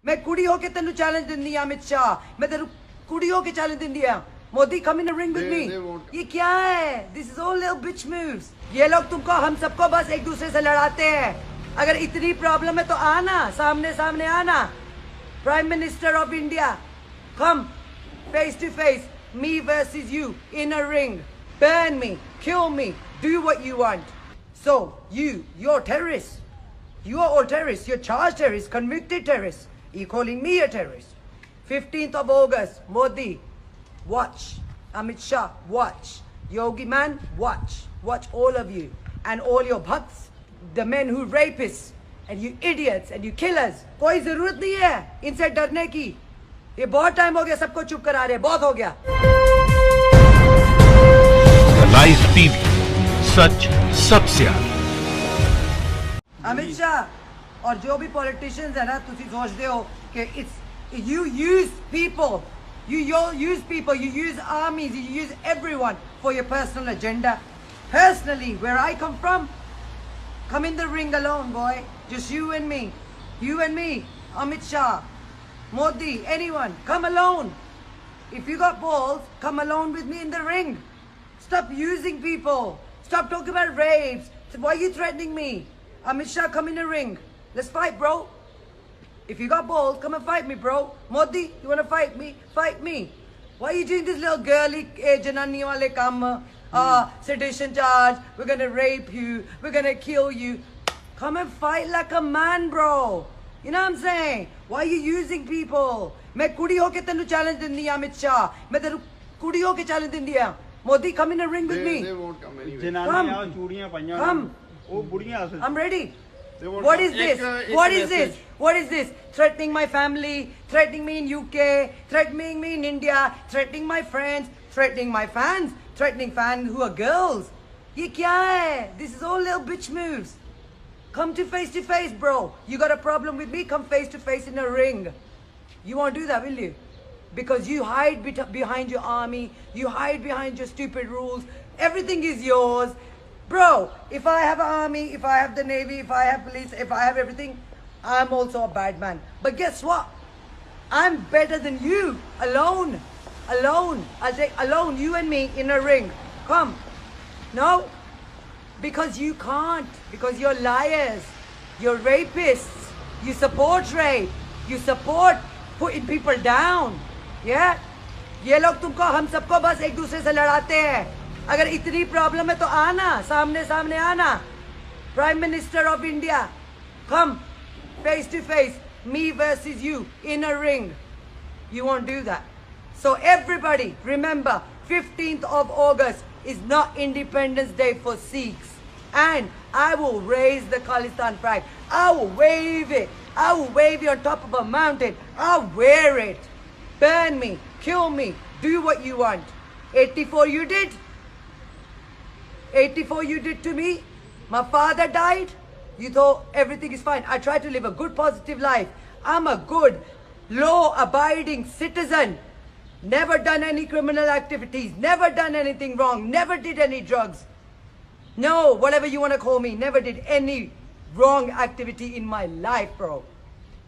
मैं कुड़ी होके तेनू चैलेंज दिंदी आ अमित शाह, मैं तेनू कुड़ी होके चैलेंज दिंदी आ। Modi come in the ring with me. ये क्या है? This is all little bitch moves. ये लोग तुमको हम सबको बस एक दूसरे से लड़ाते हैं। अगर इतनी प्रॉब्लम है तो आना, सामने सामने आना। Prime minister of India, come face to face, me versus you in a ring. Burn me, kill me, do what you want. So you're terrorists. You are all terrorists. You're charged terrorists, convicted terrorists. You're calling me a terrorist. 15th of August, Modi, watch. Amit Shah, watch. Yogi man, watch. Watch all of you. And all your bhakts, the men who rapists, and you idiots, and you killers. कोई जरूरत नहीं है इनसे डरने की। ये बहुत time हो गया सबको चुप करा रहे, बहुत हो गया। लाइव टीवी, सच सबसे आगे। अमित शाह और जो भी पॉलिटिशियंस है ना, तुसी सोचते हो कि it's you use people, you use people, you use armies, you use everyone for your personal agenda. Personally, where I come from, come in the ring alone, boy. Just you and me, Amit Shah, Modi, anyone, come alone. If you got balls, come alone with me in the ring. Stop using people. Stop talking about rapes. Why are you threatening me? Amit Shah, come in the ring. Let's fight, bro. If you got balls, come and fight me, bro. Modi, you want to fight me? Fight me. Why are you doing this little girly janani wale kam? Sedition charge. We're going to rape you. We're going to kill you. Come and fight like a man, bro. You know what I'm saying? Why are you using people? मैं कुड़ी होके तेनू challenge दिंदी आ अमित शाह, मैं तेनू कुड़ी होके challenge दिंदी आ। Modi come in a ring with me. They won't come anyway. जनानियां चूड़ियां पाइयां Come. वो बुढ़ियां असल I'm ready. They won't What come. is this? It's What a is this? message. What is this? Threatening my family, threatening me in UK, threatening me in India, threatening my friends, threatening my fans, threatening fans who are girls. ये क्या है? This is all little bitch moves. Come to face, bro. You got a problem with me? Come face to face in a ring. You won't do that, will you? Because you hide behind your army, you hide behind your stupid rules. Everything is yours. Bro, if I have an army, if I have the navy, if I have police, if I have everything, I'm also a bad man. But guess what? I'm better than you. Alone. I'll take alone, you and me in a ring. Come. No? Because you can't. Because you're liars. You're rapists. You support rape. You support putting people down. Yeah? ये लोग तुमको हम सबको बस एक दूसरे से लड़ाते हैं। अगर इतनी प्रॉब्लम है तो आना, सामने सामने आना। Prime minister of India, come face to face, me versus you in a ring. You won't do that. So everybody remember, 15th of August is not Independence Day for Sikhs. And I will raise the Khalistan flag. I will wave it. I will wave it on top of a mountain. I'll wear it. Burn me, kill me, do what you want. 84 you did? 84 you did to me? My father died? You thought everything is fine. I try to live a good, positive life. I'm a good, law-abiding citizen. Never done any criminal activities. Never done anything wrong. Never did any drugs. No, whatever you want to call me. Never did any wrong activity in my life, bro.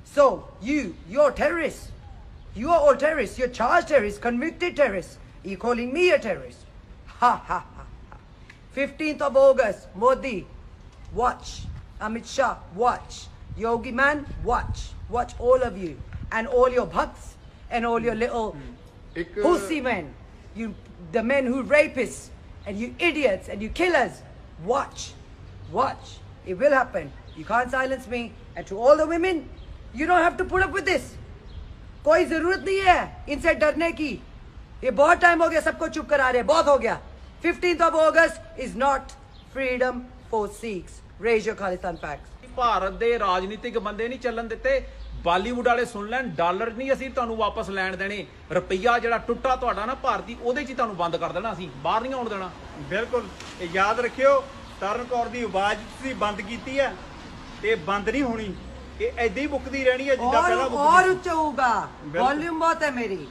So, you're terrorists. You are all terrorists. You're charged terrorists, convicted terrorists. You're calling me a terrorist. Ha, ha, ha. 15th of August, Modi, watch. Amit Shah, watch. Yogi man, watch. Watch all of you. And all your bhakts and all your little pussy men. The men who rapists and you idiots and you killers. Watch. Watch. It will happen. You can't silence me. And to all the women, you don't have to put up with this. कोई जरूरत नहीं है इनसे डरने की। ये बहुत time हो गया सबको चुप करा रहे, बहुत हो गया। 15th of August is not freedom for Sikhs. Raise your Khalistan flags. Bharat ਦੇ ਰਾਜਨੀਤਿਕ ਬੰਦੇ ਨਹੀਂ ਚੱਲਣ ਦਿੱਤੇ। ਬਾਲੀਵੁੱਡ ਵਾਲੇ ਸੁਣ ਲੈਣ, ਡਾਲਰ ਨਹੀਂ ਅਸੀਂ ਤੁਹਾਨੂੰ ਵਾਪਸ ਲੈਣ ਦੇਣੇ। ਰੁਪਈਆ ਜਿਹੜਾ ਟੁੱਟਾ ਤੁਹਾਡਾ ਨਾ ਭਾਰਤੀ, ਉਹਦੇ 'ਚ ਹੀ ਤੁਹਾਨੂੰ ਬੰਦ ਕਰ ਦੇਣਾ, ਅਸੀਂ ਬਾਹਰ ਨਹੀਂ ਆਉਣ ਦੇਣਾ। ਬਿਲਕੁਲ ਇਹ ਯਾਦ ਰੱਖਿਓ, ਤਰਨ ਕੌਰ ਦੀ ਆਵਾਜ਼ ਤੁਸੀਂ ਬੰਦ ਕੀਤੀ ਹੈ ਤੇ ਬੰਦ ਨਹੀਂ ਹੋਣੀ। ਇਹ ਐਦਾਂ ਹੀ ਮੁੱਕਦੀ ਰਹਿਣੀ ਹੈ ਜਿੱਦਾਂ ਪਹਿਲਾਂ और ਉੱਚਾ ਹੋਊਗਾ। ਵੋਲਿਊਮ ਬਹੁਤ ਹੈ ਮੇਰੀ।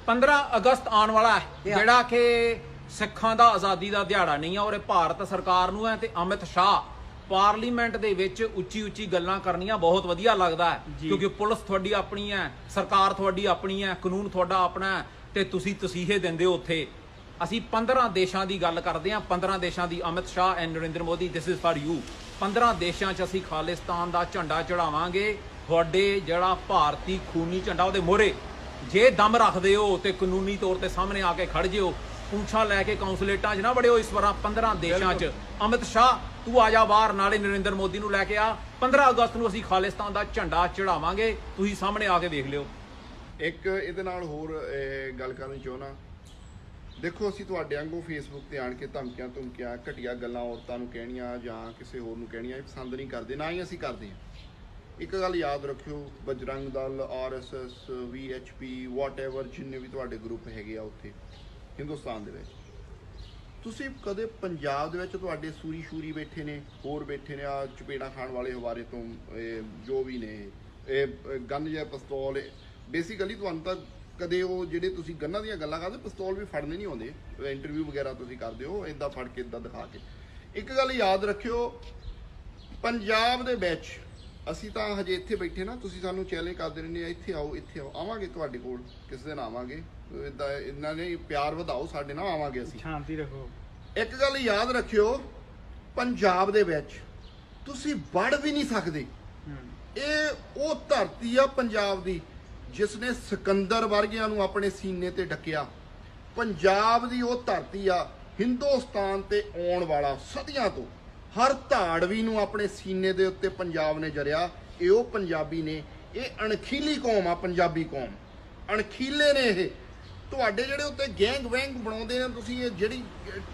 15 ਅਗਸਤ ਆਉਣ ਵਾਲਾ ਹੈ, ਜਿਹੜਾ ਕਿ ਸਿੱਖਾਂ ਦਾ ਆਜ਼ਾਦੀ ਦਾ ਦਿਹਾੜਾ ਨਹੀਂ ਹੈ, ਔਰ ਇਹ ਭਾਰਤ ਸਰਕਾਰ ਨੂੰ ਹੈ ਤੇ ਅਮਿਤ ਸ਼ਾਹ ਪਾਰਲੀਮੈਂਟ ਦੇ ਵਿੱਚ ਉੱਚੀ ਉੱਚੀ ਗੱਲਾਂ ਕਰਨੀਆਂ ਬਹੁਤ ਵਧੀਆ ਲੱਗਦਾ ਹੈ, ਜੀ। ਕਿਉਂਕਿ ਪੁਲਿਸ ਤੁਹਾਡੀ ਆਪਣੀ ਹੈ, ਸਰਕਾਰ ਤੁਹਾਡੀ ਆਪਣੀ ਹੈ, ਕਾਨੂੰਨ ਤੁਹਾਡਾ ਆਪਣਾ ਹੈ, ਤੇ ਤੁਸੀਂ ਤਸੀਹੇ ਦਿੰਦੇ ਹੋ ਉੱਥੇ। ਅਸੀਂ 15 ਦੇਸ਼ਾਂ ਦੀ ਗੱਲ ਕਰਦੇ ਹਾਂ, 15 ਦੇਸ਼ਾਂ ਦੀ। Amit Shah and Narendra Modi, this is for you. 15 ਦੇਸ਼ਾਂ 'ਚ ਅਸੀਂ ਖਾਲਿਸਤਾਨ ਦਾ ਝੰਡਾ ਚੜਾਵਾਂਗੇ। ਤੁਹਾਡੇ ਜਿਹੜਾ ਭਾਰਤੀ ਖੂਨੀ ਝੰਡਾ ਉਹਦੇ ਮੋਹਰੇ ਜੇ ਦਮ ਰੱਖਦੇ ਹੋ ਤੇ ਕਾਨੂੰਨੀ ਤੌਰ ਤੇ ਸਾਹਮਣੇ ਆ ਕੇ ਖੜ ਜਿਓ। ਪੂੰਛਾਂ ਲੈ ਕੇ ਕੌਂਸੂਲੇਟਾਂ 'ਚ ਨਾ ਵੜਿਓ ਇਸ ਵਾਰ 15 ਦੇਸ਼ਾਂ 'ਚ। ਅਮਿਤ ਸ਼ਾਹ ਤੂੰ ਆ ਜਾ ਬਾਹਰ, ਨਾਲੇ ਨਰਿੰਦਰ ਮੋਦੀ ਨੂੰ ਲੈ ਕੇ ਆ। 15 ਅਗਸਤ ਨੂੰ ਅਸੀਂ ਖਾਲਿਸਤਾਨ ਦਾ ਝੰਡਾ ਚੜਾਵਾਂਗੇ, ਤੁਸੀਂ ਸਾਹਮਣੇ ਆ ਕੇ ਦੇਖ ਲਿਓ। ਇੱਕ ਇਹਦੇ ਨਾਲ ਹੋਰ ਗੱਲ ਕਰਨੀ ਚਾਹੁੰਦਾ। ਦੇਖੋ, ਅਸੀਂ ਤੁਹਾਡੇ ਵਾਂਗੂ ਫੇਸਬੁੱਕ ਤੇ ਆਣ ਕੇ ਧਮਕੀਆਂ ਘਟੀਆ ਗੱਲਾਂ ਔਰਤਾਂ ਨੂੰ ਕਹਿਣੀਆਂ ਜਾਂ ਕਿਸੇ ਹੋਰ ਨੂੰ ਕਹਿਣੀਆਂ ਇਹ ਪਸੰਦ ਨਹੀਂ ਕਰਦੇ, ਨਾ ਹੀ ਅਸੀਂ ਕਰਦੇ ਹਾਂ। ਇੱਕ ਗੱਲ ਯਾਦ ਰੱਖਿਓ, Bajrang Dal, RSS, VHP, whatever ਜਿੰਨੇ ਵੀ ਤੁਹਾਡੇ ਗਰੁੱਪ ਹੈਗੇ ਆ ਉੱਥੇ ਹਿੰਦੁਸਤਾਨ ਦੇ ਵਿੱਚ, ਤੁਸੀਂ ਕਦੇ ਪੰਜਾਬ ਦੇ ਵਿੱਚ ਤੁਹਾਡੇ ਸੂਰੀ ਬੈਠੇ ਨੇ, ਹੋਰ ਬੈਠੇ ਨੇ ਆ ਚਪੇੜਾ ਖਾਣ ਵਾਲੇ ਹਵਾਰੇ ਤੋਂ ਜੋ ਵੀ ਨੇ, ਇਹ ਗਨ ਜਾਂ ਪਿਸਤੌਲ, ਬੇਸਿਕਲੀ ਤੁਹਾਨੂੰ ਤਾਂ ਕਦੇ ਉਹ ਜਿਹੜੇ ਤੁਸੀਂ ਗੰਨਾਂ ਦੀਆਂ ਗੱਲਾਂ ਕਰਦੇ ਪਿਸਤੌਲ ਵੀ ਫੜਨੇ ਨਹੀਂ ਆਉਂਦੇ। ਇੰਟਰਵਿਊ ਵਗੈਰਾ ਤੁਸੀਂ ਕਰਦੇ ਹੋ ਇੱਦਾਂ ਫੜ ਕੇ ਇੱਦਾਂ ਦਿਖਾ ਕੇ। ਇੱਕ ਗੱਲ ਯਾਦ ਰੱਖਿਓ, ਪੰਜਾਬ ਦੇ ਵਿੱਚ ਅਸੀਂ ਤਾਂ ਹਜੇ ਇੱਥੇ ਬੈਠੇ ਨਾ, ਤੁਸੀਂ ਸਾਨੂੰ ਚੈਲੰਜ ਕਰਦੇ ਰਹਿੰਦੇ ਆ ਇੱਥੇ ਆਓ ਇੱਥੇ ਆਓ। ਆਵਾਂਗੇ ਤੁਹਾਡੇ ਕੋਲ ਕਿਸੇ ਦਿਨ, ਆਵਾਂਗੇ। ਇੱਦਾਂ ਇਹਨਾਂ ਨੇ ਪਿਆਰ ਵਧਾਓ ਸਾਡੇ ਨਾਲ, ਆਵਾਂਗੇ ਅਸੀਂ। ਸ਼ਾਂਤੀ ਰੱਖੋ। ਇੱਕ ਗੱਲ ਯਾਦ ਰੱਖਿਓ, ਪੰਜਾਬ ਦੇ ਵਿੱਚ ਤੁਸੀਂ ਵੜ ਵੀ ਨਹੀਂ ਸਕਦੇ। ਇਹ ਉਹ ਧਰਤੀ ਆ ਪੰਜਾਬ ਦੀ ਜਿਸ ਨੇ ਸਿਕੰਦਰ ਵਰਗਿਆਂ ਨੂੰ ਆਪਣੇ ਸੀਨੇ ਤੇ ਢੱਕਿਆ। ਪੰਜਾਬ ਦੀ ਉਹ ਧਰਤੀ ਆ ਹਿੰਦੁਸਤਾਨ ਤੇ ਆਉਣ ਵਾਲਾ ਸਦੀਆਂ ਤੋਂ ਹਰ ਧਾੜਵੀ ਨੂੰ ਆਪਣੇ ਸੀਨੇ ਦੇ ਉੱਤੇ ਪੰਜਾਬ ਨੇ ਜਰਿਆ। ਇਹ ਉਹ ਪੰਜਾਬੀ ਨੇ, ਇਹ ਅਣਖੀਲੀ ਕੌਮ ਆ, ਪੰਜਾਬੀ ਕੌਮ ਅਣਖੀਲੇ ਨੇ। ਇਹ ਤੁਹਾਡੇ ਜਿਹੜੇ ਉੱਤੇ ਗੈਂਗ ਵੈਂਗ ਬਣਾਉਂਦੇ ਨੇ, ਤੁਸੀਂ ਇਹ ਜਿਹੜੀ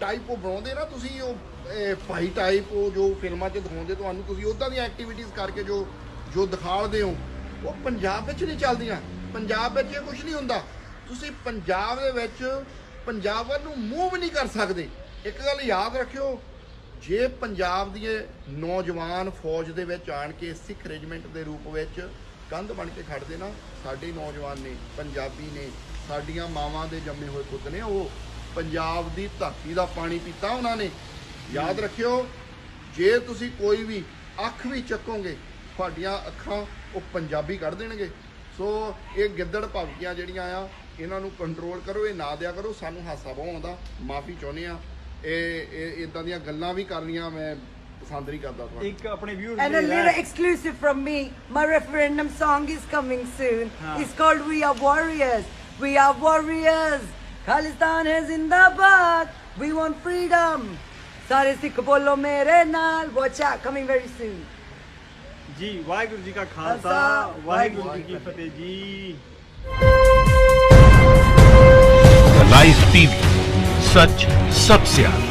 ਟਾਈਪ ਉਹ ਬਣਾਉਂਦੇ ਨਾ, ਤੁਸੀਂ ਉਹ ਭਾਈ ਟਾਈਪ ਉਹ ਜੋ ਫਿਲਮਾਂ 'ਚ ਦਿਖਾਉਂਦੇ ਤੁਹਾਨੂੰ, ਤੁਸੀਂ ਉੱਦਾਂ ਦੀਆਂ ਐਕਟੀਵਿਟੀਜ਼ ਕਰਕੇ ਜੋ ਦਿਖਾਉਂਦੇ ਹੋ, ਉਹ ਪੰਜਾਬ ਵਿੱਚ ਨਹੀਂ ਚੱਲਦੀਆਂ। ਪੰਜਾਬ ਵਿੱਚ ਇਹ ਕੁਝ ਨਹੀਂ ਹੁੰਦਾ। ਤੁਸੀਂ ਪੰਜਾਬ ਦੇ ਵਿੱਚ ਪੰਜਾਬ ਵੱਲ ਨੂੰ ਮੂਵ ਨਹੀਂ ਕਰ ਸਕਦੇ। ਇੱਕ ਗੱਲ ਯਾਦ ਰੱਖਿਓ, ਜੇ ਪੰਜਾਬ ਦੀ ਨੌਜਵਾਨ ਫੌਜ ਦੇ ਵਿੱਚ ਆਣ ਕੇ ਸਿੱਖ ਰੈਜੀਮੈਂਟ ਦੇ ਰੂਪ ਵਿੱਚ ਕੰਧ ਬਣ ਕੇ ਖੜਦੇ ਨਾ, ਸਾਡੇ ਨੌਜਵਾਨ ਨੇ, ਪੰਜਾਬੀ ਨੇ, ਸਾਡੀਆਂ ਮਾਵਾਂ ਦੇ ਜੰਮੇ ਹੋਏ ਪੁੱਤ ਨੇ, ਉਹ ਪੰਜਾਬ ਦੀ ਧਰਤੀ ਦਾ ਪਾਣੀ ਪੀਤਾ ਉਹਨਾਂ ਨੇ। ਯਾਦ ਰੱਖਿਓ, ਜੇ ਤੁਸੀਂ ਕੋਈ ਵੀ ਅੱਖ ਵੀ ਚੱਕੋਗੇ, ਤੁਹਾਡੀਆਂ ਅੱਖਾਂ ਉਹ ਪੰਜਾਬੀ ਕੱਢ ਦੇਣਗੇ। ਸੋ ਇਹ ਗਿੱਦੜ ਭਵਕੀਆਂ ਜਿਹੜੀਆਂ ਆ, ਇਹਨਾਂ ਨੂੰ ਕੰਟਰੋਲ ਕਰੋ, ਇਹ ਨਾ ਦਿਆ ਕਰੋ। ਸਾਨੂੰ ਹਾਸਾ ਬਹੁਤ ਆਉਂਦਾ, ਮਾਫੀ ਚਾਹੁੰਦੇ ਆ। ਇਹ ਇਦਾਂ ਦੀਆਂ ਗੱਲਾਂ ਵੀ ਕਰਨੀਆਂ ਮੈਂ ਪਸੰਦ ਨਹੀਂ ਕਰਦਾ ਤੁਹਾਨੂੰ। ਇੱਕ ਆਪਣੇ viewers And a little exclusive from me, my referendum song is coming soon. It's called We Are Warriors. We are warriors. Khalistan hai zindabad. We want freedom. Sare Sikh bolo mere naal. Watch out, coming very soon. ਜੀ। ਵਾਹਿਗੁਰੂ ਜੀ ਕਾ ਖਾਲਸਾ, ਵਾਹਿਗੁਰੂ ਜੀ ਕੀ ਫਤਿਹ ਜੀ। Live TV, सच सबसे आगे।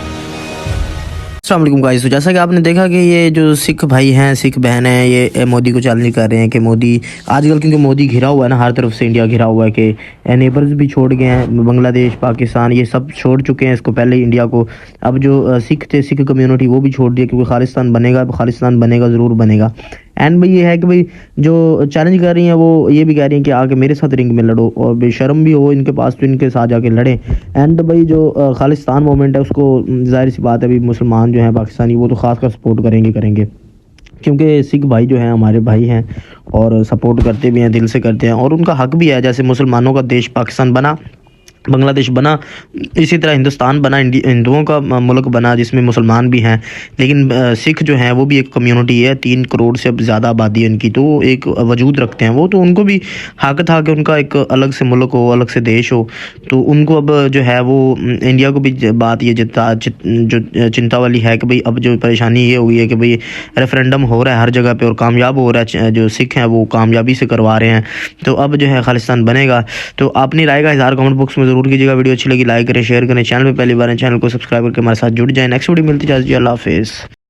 अस्सलाम वालेकुम guys. तो जैसा कि आपने देखा कि ये जो सिख भाई हैं, सिख बहन हैं, ये मोदी को चैलेंज कर रहे हैं कि मोदी आजकल, क्योंकि मोदी घिरा हुआ है ना, हर तरफ से इंडिया घिरा हुआ है कि नेबर्स भी छोड़ गए हैं, बांग्लादेश, पाकिस्तान, ये सब छोड़ चुके हैं इसको पहले इंडिया को। अब जो सिख थे, सिख कम्युनिटी, वो भी छोड़ दिया, क्योंकि खालिस्तान बनेगा ज़रूर बनेगा। एंड भाई ये है कि भाई जो चैलेंज कर रही हैं वो ये भी कह रही हैं कि आके मेरे साथ रिंग में लड़ो, और बेशर्म भी हो इनके पास तो इनके साथ जाके लड़े। एंड भाई जो खालिस्तान मूवमेंट है उसको जाहिर सी बात है भाई मुसलमान जो हैं पाकिस्तानी, वो तो खासकर सपोर्ट करेंगे, क्योंकि सिख भाई जो हैं हमारे भाई हैं और सपोर्ट करते भी हैं, दिल से करते हैं, और उनका हक भी है। जैसे मुसलमानों का देश पाकिस्तान बना, बांग्लादेश बना, इसी तरह हिंदुस्तान बना, हिंदुओं का मुल्क बना जिसमें मुसलमान भी हैं। लेकिन सिख जो हैं वो भी एक कम्युनिटी है, 3 करोड़ से अब ज़्यादा आबादी है उनकी, तो एक वजूद रखते हैं वो। तो उनको भी हक था कि उनका एक अलग से मुल्क हो, अलग से देश हो। तो उनको अब जो है वो इंडिया को भी बात ये जो चिंता वाली है कि भाई अब जो परेशानी ये हुई है कि भाई रेफरेंडम हो रहा है हर जगह पे और कामयाब हो रहा है, जो सिख हैं वो कामयाबी से करवा रहे हैं। तो अब जो है खालिस्तान बनेगा। तो अपनी राय का इज़हार कमेंट बॉक्स में ज़रूर कीजिएगा। वीडियो अच्छी लगी लाइक करें, शेयर करें, चैनल पे पहली बार है चैनल को सब्सक्राइब करके हमारे साथ जुड़ जाएं। नेक्स्ट वीडियो मिलती है, अल्लाह हाफिज़।